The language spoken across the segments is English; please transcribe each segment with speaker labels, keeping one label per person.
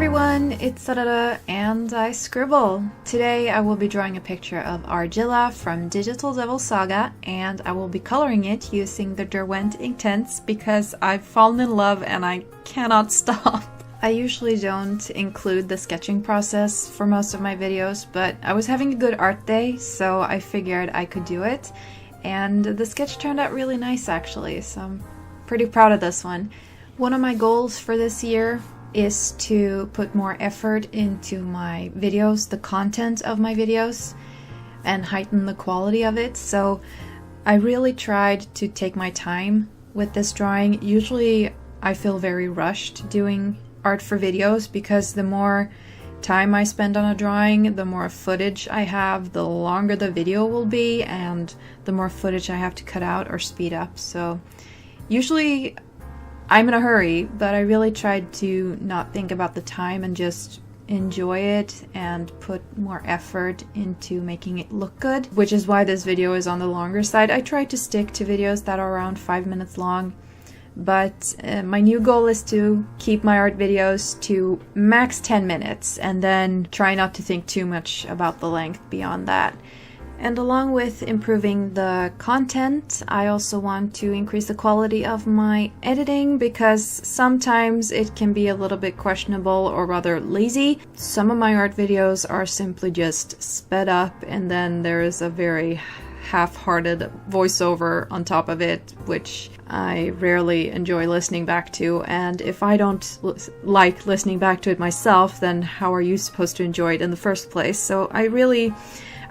Speaker 1: everyone, it's Sarada and I scribble. Today I will be drawing a picture of Argilla from Digital Tools Saga, and I will be coloring it using the Derwent Inktense because I've fallen in love and I cannot stop. I usually don't include the sketching process for most of my videos, but I was having a good art day, so I figured I could do it. And the sketch turned out really nice actually, so I'm pretty proud of this one. One of my goals for this year is to put more effort into my videos, the content of my videos, and heighten the quality of it. So I really tried to take my time with this drawing. Usually I feel very rushed doing art for videos because the more time I spend on a drawing, the more footage I have, the longer the video will be, and the more footage I have to cut out or speed up. So usually I'm in a hurry, but I really tried to not think about the time and just enjoy it and put more effort into making it look good, which is why this video is on the longer side. I tried to stick to videos that are around 5 minutes long, but my new goal is to keep my art videos to max 10 minutes and then try not to think too much about the length beyond that. And along with improving the content, I also want to increase the quality of my editing because sometimes it can be a little bit questionable or rather lazy. Some of my art videos are simply just sped up and then there is a very half-hearted voiceover on top of it, which I rarely enjoy listening back to. And if I don't like listening back to it myself, then how are you supposed to enjoy it in the first place? So I really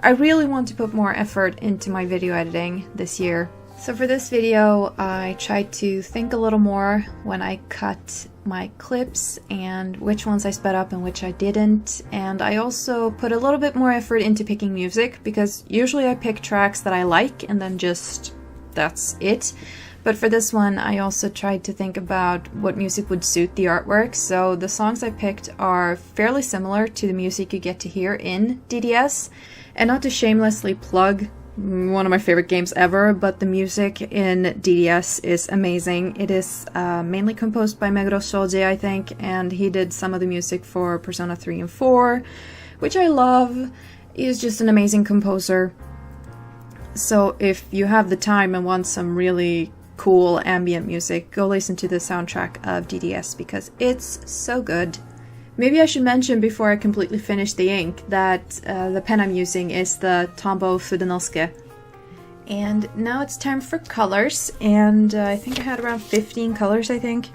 Speaker 1: want to put more effort into my video editing this year. So for this video, I tried to think a little more when I cut my clips and which ones I sped up and which I didn't. And I also put a little bit more effort into picking music because usually I pick tracks that I like and then just that's it. But for this one, I also tried to think about what music would suit the artwork. So the songs I picked are fairly similar to the music you get to hear in DDS. And not to shamelessly plug one of my favorite games ever, but the music in DDS is amazing. It is mainly composed by Meguro Shoji, I think, and he did some of the music for Persona 3 and 4, which I love. He is just an amazing composer. So if you have the time and want some really cool ambient music, go listen to the soundtrack of DDS because it's so good. Maybe I should mention before I completely finish the ink that the pen I'm using is the Tombow Fudenosuke. And now it's time for colors, and I think I had around 15 colors, I think.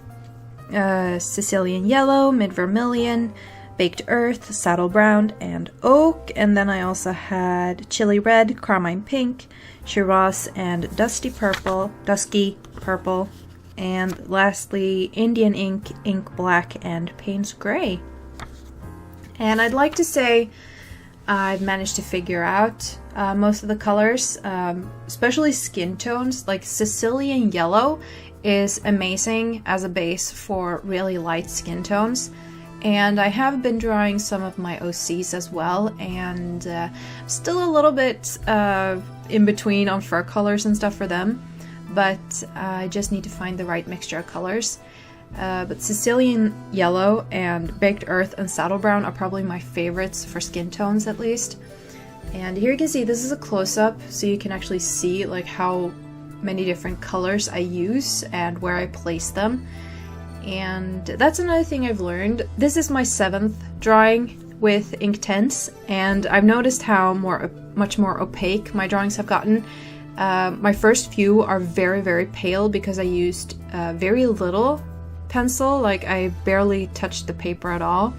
Speaker 1: Sicilian Yellow, Mid Vermilion, Baked Earth, Saddle Brown, and Oak. And then I also had Chili Red, Carmine Pink, Shiraz, and Dusky Purple, and lastly Indian Ink, Ink Black, and Payne's Gray. And I'd like to say I've managed to figure out most of the colors, especially skin tones. Like Sicilian Yellow is amazing as a base for really light skin tones. And I have been drawing some of my OCs as well, and still a little bit in between on fur colors and stuff for them. But I just need to find the right mixture of colors. But Sicilian Yellow and Baked Earth and Saddle Brown are probably my favorites for skin tones at least. And here you can see this is a close-up, so you can actually see like how many different colors I use and where I place them. And that's another thing I've learned. This is my 7th drawing with Inktense, and I've noticed how much more opaque my drawings have gotten. My first few are very, very pale because I used very little pencil, like I barely touched the paper at all.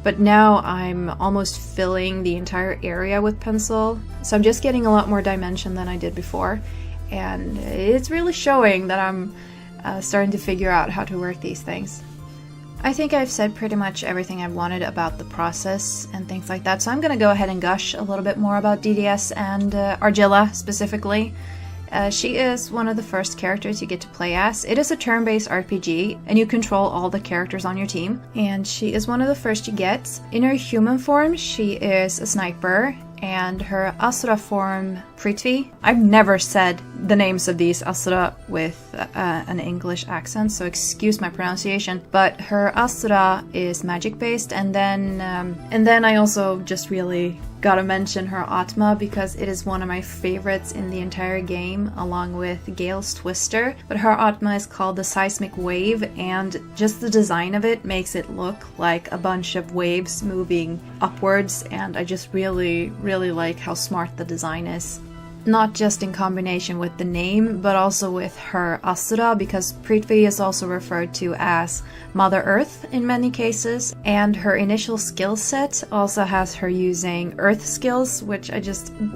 Speaker 1: But now I'm almost filling the entire area with pencil, so I'm just getting a lot more dimension than I did before. And it's really showing that I'm starting to figure out how to work these things. I think I've said pretty much everything I've wanted about the process and things like that, so I'm gonna go ahead and gush a little bit more about DDS and Argilla specifically. She is one of the first characters you get to play as. It is a turn-based RPG, and you control all the characters on your team. And she is one of the first you get. In her human form, she is a sniper, and her Asura form Prithvi. I've never said the names of these Asura with an English accent, so excuse my pronunciation, but her Asura is magic based, and then I also just really gotta mention her Atma because it is one of my favorites in the entire game, along with Gale's Twister. But her Atma is called the Seismic Wave, and just the design of it makes it look like a bunch of waves moving upwards, and I just really like how smart the design is. Not just in combination with the name, but also with her Asura, because Prithvi is also referred to as Mother Earth in many cases, and her initial skill set also has her using Earth skills, which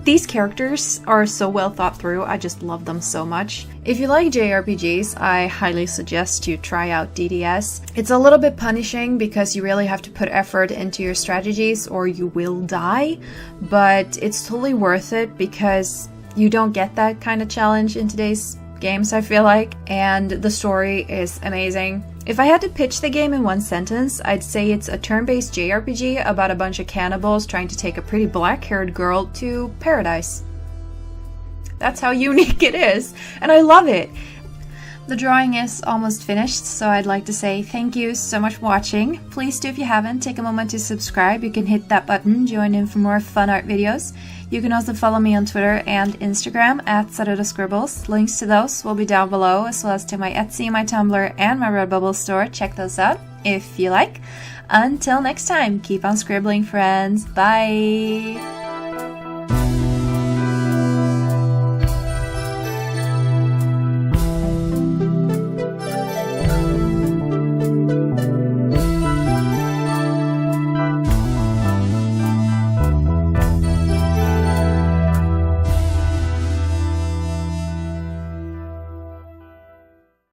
Speaker 1: these characters are so well thought through, I just love them so much. If you like JRPGs, I highly suggest you try out DDS. It's a little bit punishing because you really have to put effort into your strategies or you will die, but it's totally worth it because you don't get that kind of challenge in today's games, I feel like, and the story is amazing. If I had to pitch the game in one sentence, I'd say it's a turn-based JRPG about a bunch of cannibals trying to take a pretty black-haired girl to paradise. That's how unique it is, and I love it! The drawing is almost finished, so I'd like to say thank you so much for watching. Please do, if you haven't, take a moment to subscribe. You can hit that button, join in for more fun art videos. You can also follow me on Twitter and Instagram at @SaradaScribbles. Links to those will be down below, as well as to my Etsy, my Tumblr, and my Redbubble store. Check those out if you like. Until next time, keep on scribbling, friends. Bye!